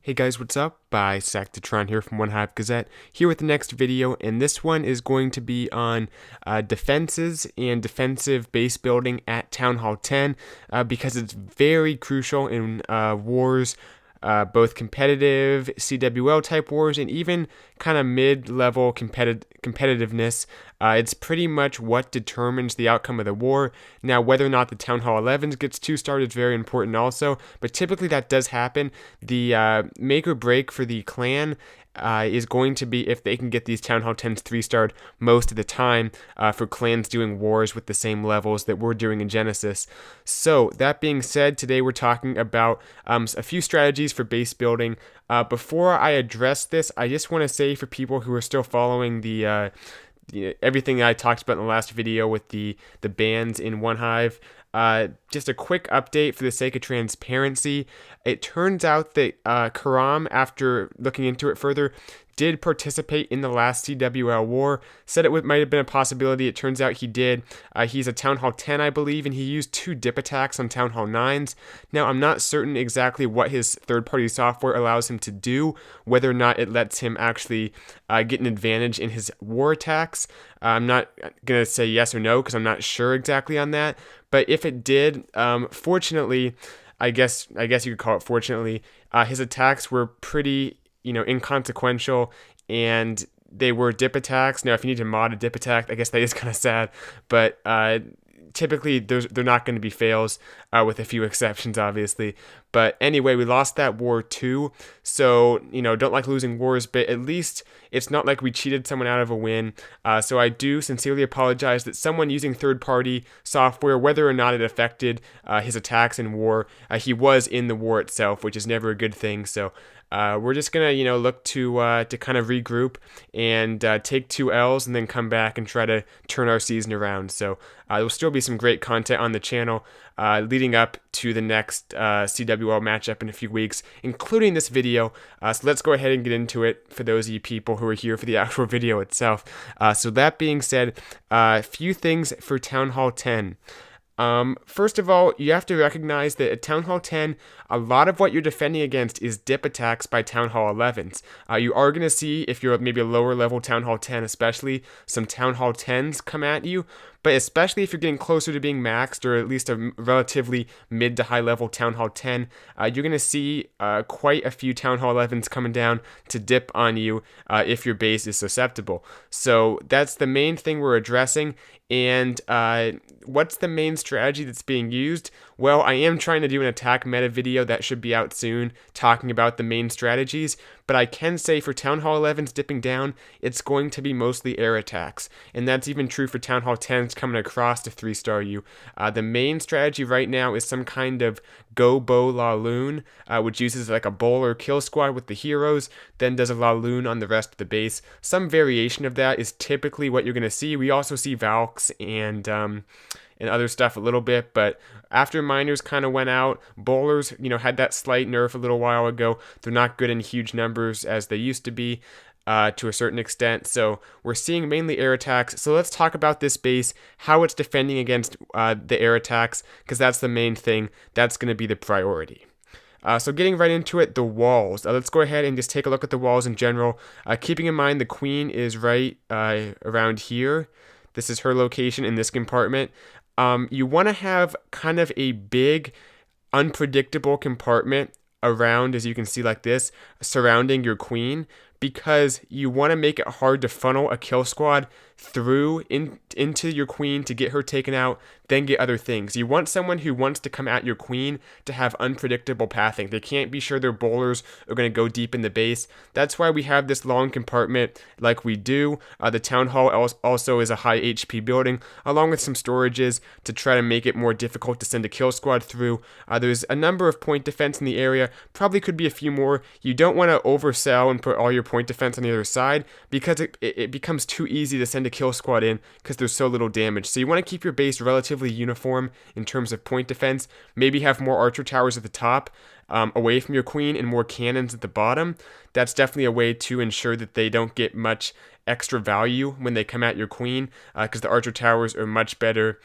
Hey guys, what's up? Anti-3 here from OneHive Gazette, here with the next video, and this one is going to be on defenses and defensive base building at Town Hall 10, because it's very crucial in wars, both competitive CWL type wars and even kind of mid-level competitiveness. It's pretty much what determines the outcome of the war. Now, whether or not the Town Hall 11s gets 2-starred is very important also, but typically that does happen. The make or break for the clan is going to be if they can get these Town Hall 10s 3-starred most of the time for clans doing wars with the same levels that we're doing in Genesis. So, that being said, today we're talking about a few strategies for base building. Before I address this, I just want to say for people who are still following the everything I talked about in the last video with the bans in OneHive, just a quick update for the sake of transparency. It turns out that Karam, after looking into it further, did participate in the last CWL war. Said it might have been a possibility. It turns out he did. He's a Town Hall 10, I believe, and he used 2 dip attacks on Town Hall 9s. Now, I'm not certain exactly what his third-party software allows him to do, whether or not it lets him actually get an advantage in his war attacks. I'm not going to say yes or no because I'm not sure exactly on that. But if it did, fortunately, I guess you could call it fortunately, his attacks were pretty inconsequential, and they were dip attacks. Now, if you need to mod a dip attack, I guess that is kind of sad, but typically they're not going to be fails, with a few exceptions, obviously. But anyway, we lost that war too, so don't like losing wars, but at least it's not like we cheated someone out of a win. So I do sincerely apologize that someone using third-party software, whether or not it affected his attacks in war, he was in the war itself, which is never a good thing. So we're just gonna look to kind of regroup and take 2 L's and then come back and try to turn our season around. So there'll still be some great content on the channel leading up to the next CWL matchup in a few weeks, including this video. So let's go ahead and get into it for those of you people who are here for the actual video itself. So that being said, a few things for Town Hall 10. First of all, you have to recognize that at Town Hall 10, a lot of what you're defending against is dip attacks by Town Hall 11s. You are going to see, if you're maybe a lower level Town Hall 10 especially, some Town Hall 10s come at you, but especially if you're getting closer to being maxed, or at least a relatively mid to high level Town Hall 10, you're going to see quite a few Town Hall 11s coming down to dip on you if your base is susceptible. So that's the main thing we're addressing. And what's the main strategy that's being used? Well, I am trying to do an attack meta video that should be out soon, talking about the main strategies, but I can say for Town Hall 11s dipping down, it's going to be mostly air attacks, and that's even true for Town Hall 10s coming across to 3-star you. The main strategy right now is some kind of Go Bow La Lune, which uses like a bowler kill squad with the heroes, then does a La Lune on the rest of the base. Some variation of that is typically what you're going to see. We also see Valks and other stuff a little bit, but after miners kind of went out, bowlers, had that slight nerf a little while ago. They're not good in huge numbers as they used to be, to a certain extent, so we're seeing mainly air attacks. So let's talk about this base, how it's defending against the air attacks, because that's the main thing. That's going to be the priority. So getting right into it, the walls. Let's go ahead and just take a look at the walls in general. Keeping in mind the queen is right around here. This is her location in this compartment. You want to have kind of a big, unpredictable compartment around, as you can see like this, surrounding your queen, because you want to make it hard to funnel a kill squad through into your queen to get her taken out, then get other things. You want someone who wants to come at your queen to have unpredictable pathing. They can't be sure their bowlers are going to go deep in the base. That's why we have this long compartment like we do. The Town Hall also is a high HP building, along with some storages to try to make it more difficult to send a kill squad through. There's a number of point defense in the area, probably could be a few more. You don't want to oversell and put all your point defense on the other side, because it becomes too easy to send a kill squad in because there's so little damage. So you want to keep your base relatively uniform in terms of point defense. Maybe have more archer towers at the top, away from your queen, and more cannons at the bottom. That's definitely a way to ensure that they don't get much extra value when they come at your queen, because the archer towers are much better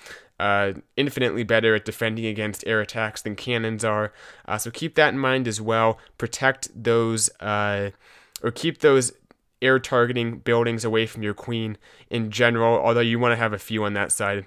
infinitely better at defending against air attacks than cannons are. So keep that in mind as well. Protect those, or keep those air targeting buildings away from your queen in general, although you want to have a few on that side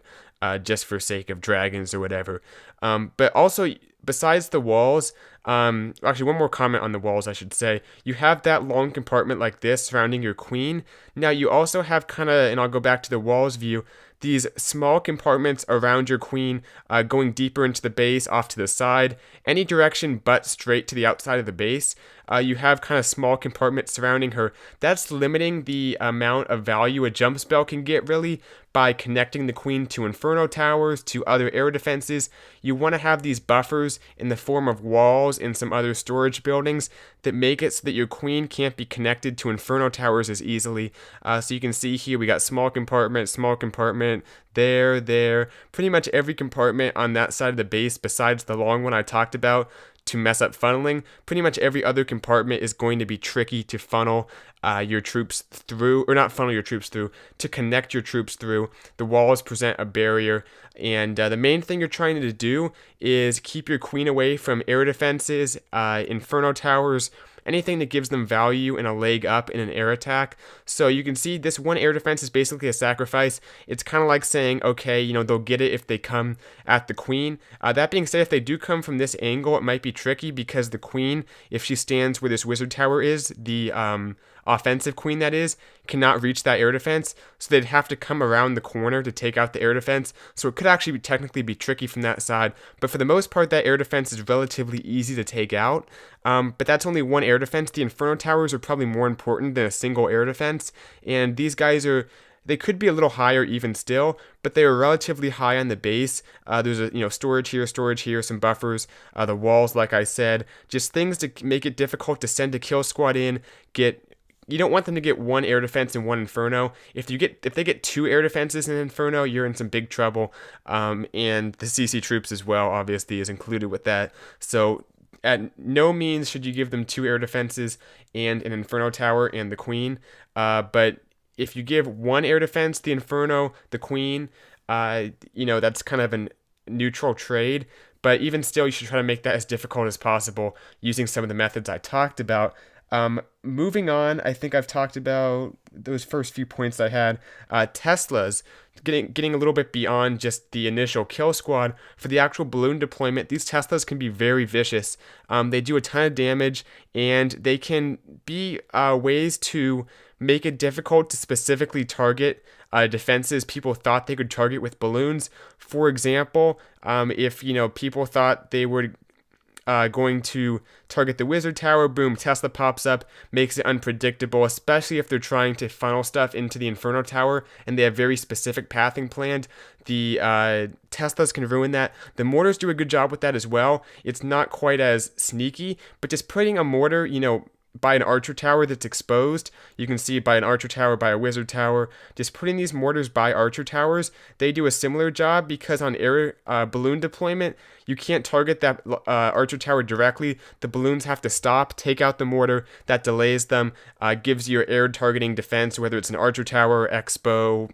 just for sake of dragons or whatever. But also, besides the walls, actually one more comment on the walls I should say, you have that long compartment like this surrounding your queen. Now you also have kind of, and I'll go back to the walls view, these small compartments around your queen going deeper into the base, off to the side, any direction but straight to the outside of the base. You have kind of small compartments surrounding her. That's limiting the amount of value a jump spell can get, really, by connecting the queen to inferno towers, to other air defenses. You want to have these buffers in the form of walls and some other storage buildings that make it so that your queen can't be connected to inferno towers as easily. So you can see here we got small compartment, there. Pretty much every compartment on that side of the base besides the long one I talked about to mess up funneling. Pretty much every other compartment is going to be tricky to funnel your troops through, or not funnel your troops through, to connect your troops through. The walls present a barrier, and the main thing you're trying to do is keep your queen away from air defenses, inferno towers, anything that gives them value and a leg up in an air attack. So you can see this one air defense is basically a sacrifice. It's kind of like saying, okay, you know, they'll get it if they come at the queen. That being said, if they do come from this angle, it might be tricky because the queen, if she stands where this wizard tower is, the offensive queen that is, cannot reach that air defense, so they'd have to come around the corner to take out the air defense. So it could actually technically be tricky from that side, but for the most part that air defense is relatively easy to take out. But that's only one air defense. The inferno towers are probably more important than a single air defense, and these guys they could be a little higher even still, but they are relatively high on the base. There's a storage here, some buffers, the walls, like I said, just things to make it difficult to send a kill squad in. You don't want them to get one air defense and one inferno. If they get two air defenses and inferno, you're in some big trouble. And the CC troops as well, obviously, is included with that. So at no means should you give them two air defenses and an inferno tower and the queen. But if you give one air defense, the inferno, the queen, that's kind of a neutral trade. But even still, you should try to make that as difficult as possible using some of the methods I talked about. Moving on, I think I've talked about those first few points I had. Teslas, getting a little bit beyond just the initial kill squad. For the actual balloon deployment, these Teslas can be very vicious. They do a ton of damage, and they can be ways to make it difficult to specifically target defenses people thought they could target with balloons. For example, if people thought they were going to target the wizard tower, boom, Tesla pops up, makes it unpredictable, especially if they're trying to funnel stuff into the inferno tower and they have very specific pathing planned. The Teslas can ruin that. The mortars do a good job with that as well. It's not quite as sneaky, but just putting a mortar, by an archer tower that's exposed, you can see by an archer tower, by a wizard tower, just putting these mortars by archer towers, they do a similar job because on air balloon deployment, you can't target that archer tower directly. The balloons have to stop, take out the mortar, that delays them, gives you your air targeting defense, whether it's an archer tower, expo,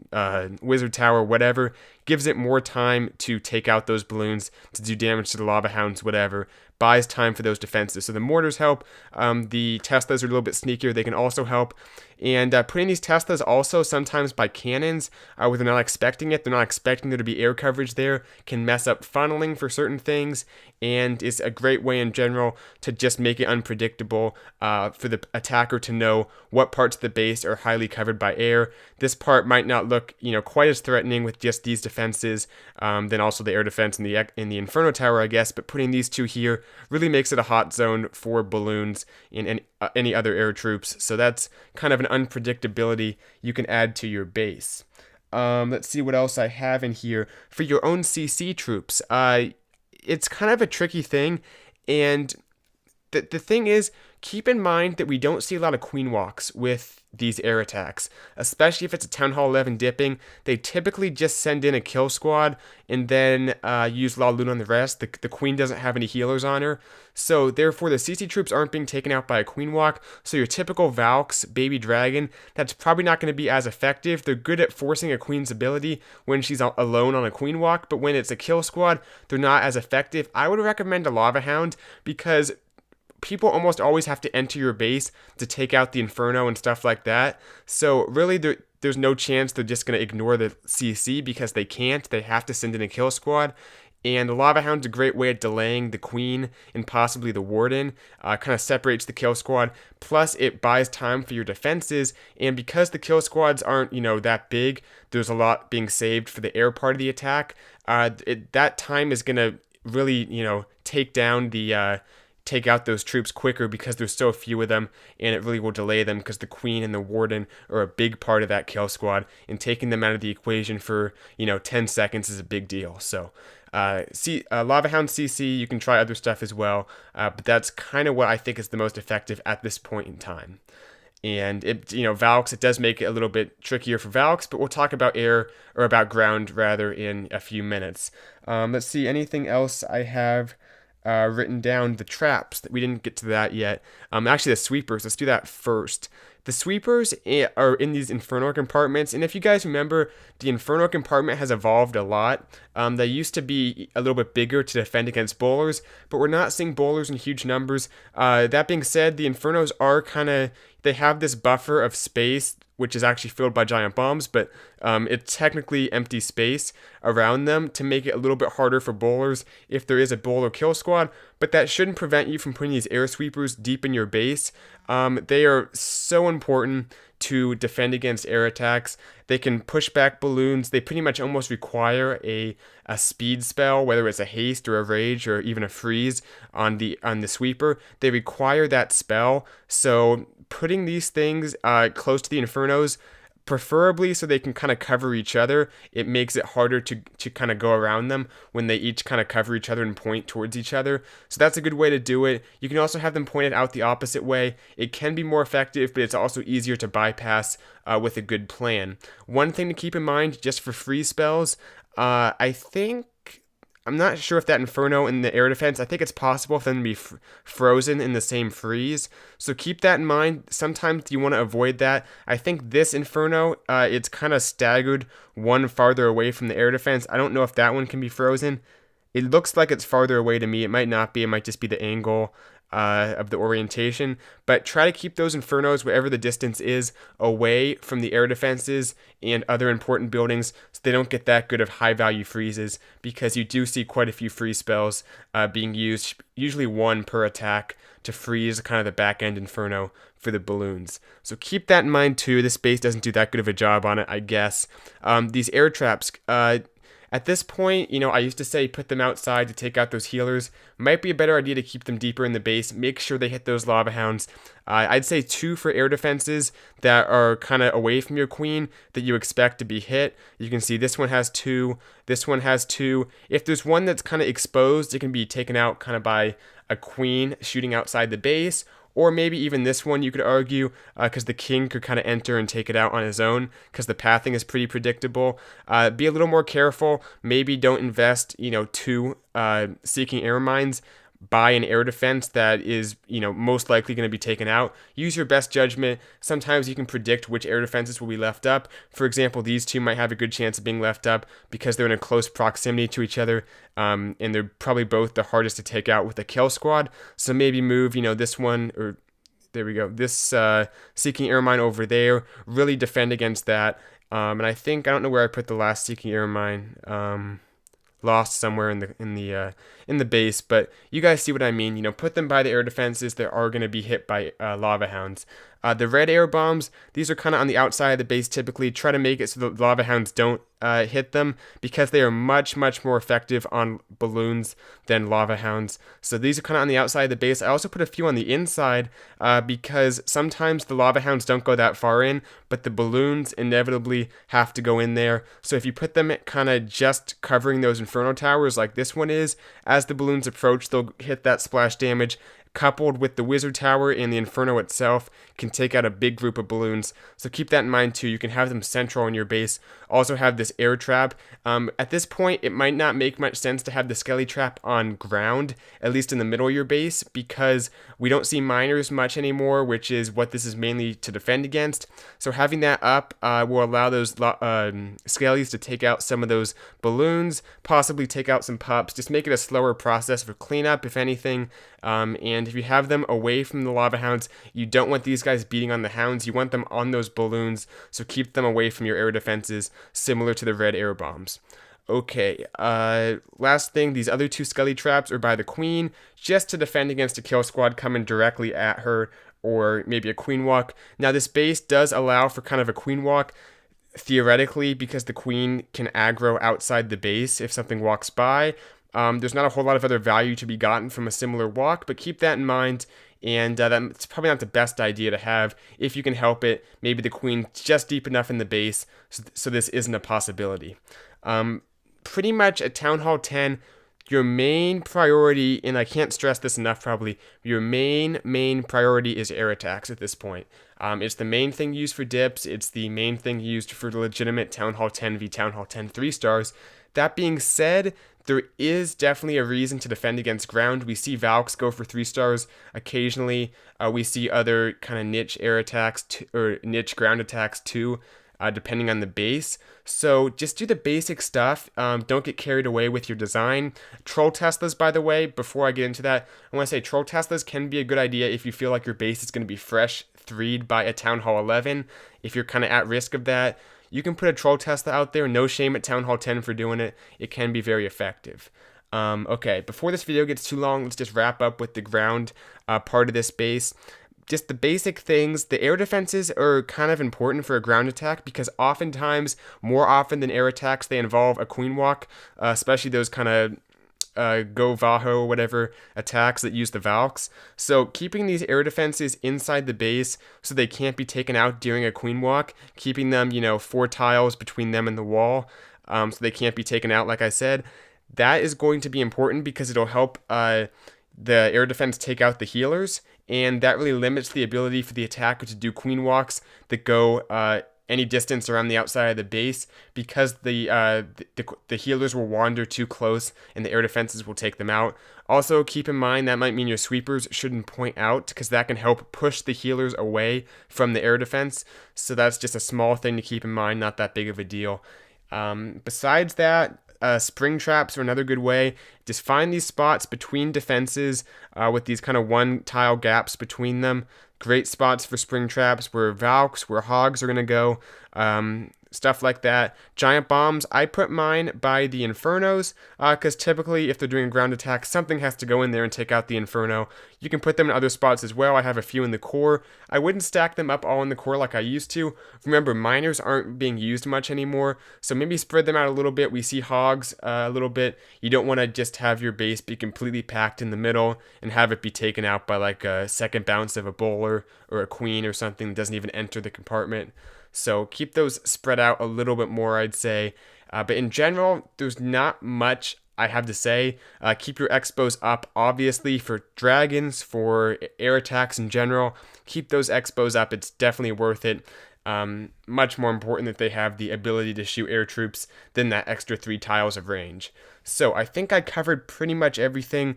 wizard tower, whatever, gives it more time to take out those balloons, to do damage to the lava hounds, whatever. Buys time for those defenses. So the mortars help. The Teslas are a little bit sneakier. They can also help. And putting these Teslas also sometimes by cannons where they're not expecting it. They're not expecting there to be air coverage there. Can mess up funneling for certain things. And is a great way in general to just make it unpredictable for the attacker to know what parts of the base are highly covered by air. This part might not look quite as threatening with just these defenses. Then also the air defense in the Inferno Tower, I guess. But putting these two here really makes it a hot zone for balloons and any other air troops. So that's kind of an unpredictability you can add to your base. Let's see what else I have in here. For your own CC troops, it's kind of a tricky thing, and the thing is, keep in mind that we don't see a lot of queen walks with these air attacks, especially if it's a Town Hall 11 dipping. They typically just send in a kill squad and then use La Luna on the rest. The queen doesn't have any healers on her, so therefore the CC troops aren't being taken out by a queen walk. So your typical Valk's Baby Dragon, that's probably not going to be as effective. They're good at forcing a queen's ability when she's alone on a queen walk, but when it's a kill squad, they're not as effective. I would recommend a Lava Hound because people almost always have to enter your base to take out the Inferno and stuff like that. So really, there's no chance they're just going to ignore the CC because they can't. They have to send in a kill squad. And the Lava Hound's a great way of delaying the Queen and possibly the Warden. Kind of separates the kill squad. Plus, it buys time for your defenses. And because the kill squads aren't, that big, there's a lot being saved for the air part of the attack. That time is going to really, take out those troops quicker because there's so few of them, and it really will delay them because the Queen and the Warden are a big part of that kill squad, and taking them out of the equation for 10 seconds is a big deal. So Lava Hound CC, you can try other stuff as well, but that's kind of what I think is the most effective at this point in time. And Valks, it does make it a little bit trickier for Valks, but we'll talk about air, or about ground rather, in a few minutes. Let's see, anything else I have written down. The traps, that we didn't get to that yet. Actually, the sweepers, let's do that first. The sweepers are in these Inferno compartments, and if you guys remember, the Inferno compartment has evolved a lot. They used to be a little bit bigger to defend against bowlers, but we're not seeing bowlers in huge numbers. That being said, the Infernos are they have this buffer of space, which is actually filled by giant bombs, but it's technically empty space around them to make it a little bit harder for bowlers if there is a bowler kill squad, but that shouldn't prevent you from putting these air sweepers deep in your base. They are so important to defend against air attacks. They can push back balloons. They pretty much almost require a speed spell, whether it's a haste or a rage or even a freeze on the sweeper. They require that spell, so putting these things close to the Infernos, preferably so they can kind of cover each other, it makes it harder to kind of go around them when they each kind of cover each other and point towards each other. So that's a good way to do it. You can also have them pointed out the opposite way. It can be more effective, but it's also easier to bypass with a good plan. One thing to keep in mind, just for free spells, I'm not sure if that Inferno in the air defense, I think it's possible for them to be frozen in the same freeze. So keep that in mind. Sometimes you want to avoid that. I think this Inferno, it's kind of staggered one farther away from the air defense. I don't know if that one can be frozen. It looks like it's farther away to me. It might not be. It might just be the angle of the orientation, but try to keep those Infernos, wherever the distance is, away from the air defenses and other important buildings so they don't get that good of high value freezes, because you do see quite a few freeze spells being used, usually one per attack, to freeze kind of the back end Inferno for the balloons. So keep that in mind too. This base doesn't do that good of a job on it, I guess. These air traps, at this point, I used to say put them outside to take out those healers. Might be a better idea to keep them deeper in the base. Make sure they hit those Lava Hounds. I'd say 2 for air defenses that are kind of away from your queen that you expect to be hit. You can see this one has 2. This one has 2. If there's one that's kind of exposed, it can be taken out kind of by a queen shooting outside the base. Or maybe even this one, you could argue, because the king could kind of enter and take it out on his own, because the pathing is pretty predictable. Be a little more careful. Maybe don't invest, 2 seeking air mines. Buy an air defense that is, most likely going to be taken out. Use your best judgment. Sometimes you can predict which air defenses will be left up. For example, these 2 might have a good chance of being left up because they're in a close proximity to each other, and they're probably both the hardest to take out with a kill squad. So maybe move, this one, or there we go, this seeking air mine over there. Really defend against that. And I don't know where I put the last seeking air mine. Lost somewhere in the base, but you guys see what I mean. Put them by the air defenses that are going to be hit by Lava Hounds. The red air bombs, these are kind of on the outside of the base typically. Try to make it so the Lava Hounds don't hit them, because they are much, much more effective on balloons than Lava Hounds. So these are kind of on the outside of the base. I also put a few on the inside because sometimes the Lava Hounds don't go that far in, but the balloons inevitably have to go in there. So if you put them kind of just covering those Inferno towers like this one is, as the balloons approach, they'll hit that splash damage. coupled with the wizard tower and the inferno itself, can take out a big group of balloons. So keep that in mind too. You can have them central in your base. Also have this air trap. At this point, it might not make much sense to have the skelly trap on ground, at least in the middle of your base, because we don't see miners much anymore, which is what this is mainly to defend against. So having that up will allow those skellies to take out some of those balloons, possibly take out some pups, just make it a slower process for cleanup, if anything. And if you have them away from the lava hounds, you don't want these guys beating on the hounds. You want them on those balloons, so keep them away from your air defenses, similar to the red air bombs. Okay, last thing, these other two skelly traps are by the queen, just to defend against a kill squad coming directly at her, or maybe a queen walk. Now this base does allow for kind of a queen walk, theoretically, because the queen can aggro outside the base if something walks by. There's not a whole lot of other value to be gotten from a similar walk, but keep that in mind. And that's probably not the best idea to have if you can help it. Maybe the queen just deep enough in the base so this isn't a possibility. Pretty much at Town Hall 10, your main priority, and I can't stress this enough probably, your main priority is air attacks at this point. It's the main thing used for dips. It's the main thing used for legitimate Town Hall 10 v Town Hall 10 3 stars. That being said, there is definitely a reason to defend against ground. We see Valks go for 3 stars occasionally. We see other kind of niche air attacks or niche ground attacks too, depending on the base. So just do the basic stuff. Don't get carried away with your design. Troll Teslas, by the way, before I get into that, I want to say Troll Teslas can be a good idea if you feel like your base is going to be fresh 3'd by a Town Hall 11. If you're kind of at risk of that, you can put a Troll Tesla out there. No shame at Town Hall 10 for doing it. It can be very effective. Okay, before this video gets too long, let's just wrap up with the ground part of this base. Just the basic things. The air defenses are kind of important for a ground attack because oftentimes, more often than air attacks, they involve a queen walk, especially those kind of go Vaho or whatever attacks that use the Valks. So keeping these air defenses inside the base so they can't be taken out during a queen walk, keeping them, 4 tiles between them and the wall, so they can't be taken out, like I said, that is going to be important because it'll help the air defense take out the healers, and that really limits the ability for the attacker to do queen walks that go any distance around the outside of the base, because the healers will wander too close and the air defenses will take them out. Also, keep in mind that might mean your sweepers shouldn't point out, because that can help push the healers away from the air defense. So that's just a small thing to keep in mind, not that big of a deal. Besides that, spring traps are another good way. Just find these spots between defenses with these kind of 1 tile gaps between them. Great spots for spring traps where Valks, where Hogs are going to go, stuff like that. Giant bombs, I put mine by the Infernos, because typically if they're doing a ground attack, something has to go in there and take out the Inferno. You can put them in other spots as well. I have a few in the core. I wouldn't stack them up all in the core like I used to. Remember, miners aren't being used much anymore, so maybe spread them out a little bit. We see Hogs a little bit. You don't want to just have your base be completely packed in the middle and have it be taken out by like a second bounce of a bowler or a queen or something that doesn't even enter the compartment. So keep those spread out a little bit more, I'd say. But in general, there's not much I have to say. Keep your expos up, obviously, for dragons, for air attacks in general. Keep those expos up. It's definitely worth it. Much more important that they have the ability to shoot air troops than that extra 3 tiles of range. So I think I covered pretty much everything.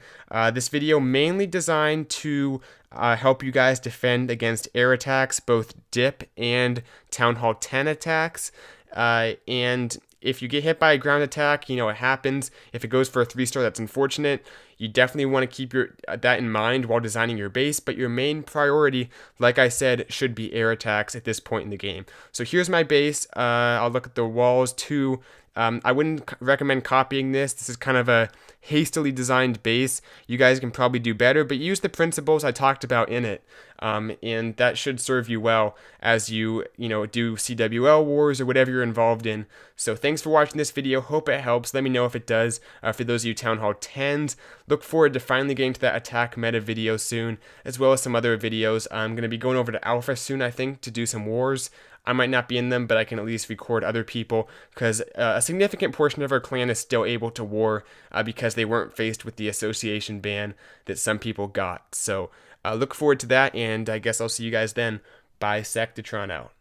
This video mainly designed to help you guys defend against air attacks, both dip and Town Hall 10 attacks. And if you get hit by a ground attack, it happens. If it goes for a 3-star, that's unfortunate. You definitely want to keep that in mind while designing your base, but your main priority, like I said, should be air attacks at this point in the game. So here's my base. I'll look at the walls too. I wouldn't recommend copying this. This is kind of a hastily designed base. You guys can probably do better, but use the principles I talked about in it. and that should serve you well as you do CWL wars or whatever you're involved in. So thanks for watching this video. Hope it helps. Let me know if it does. For those of you Town Hall 10s, look forward to finally getting to that attack meta video soon, as well as some other videos. I'm going to be going over to Alpha soon, I think, to do some wars. I might not be in them, but I can at least record other people, because a significant portion of our clan is still able to war because they weren't faced with the association ban that some people got. So look forward to that, and I guess I'll see you guys then. Bye, Sectatron out.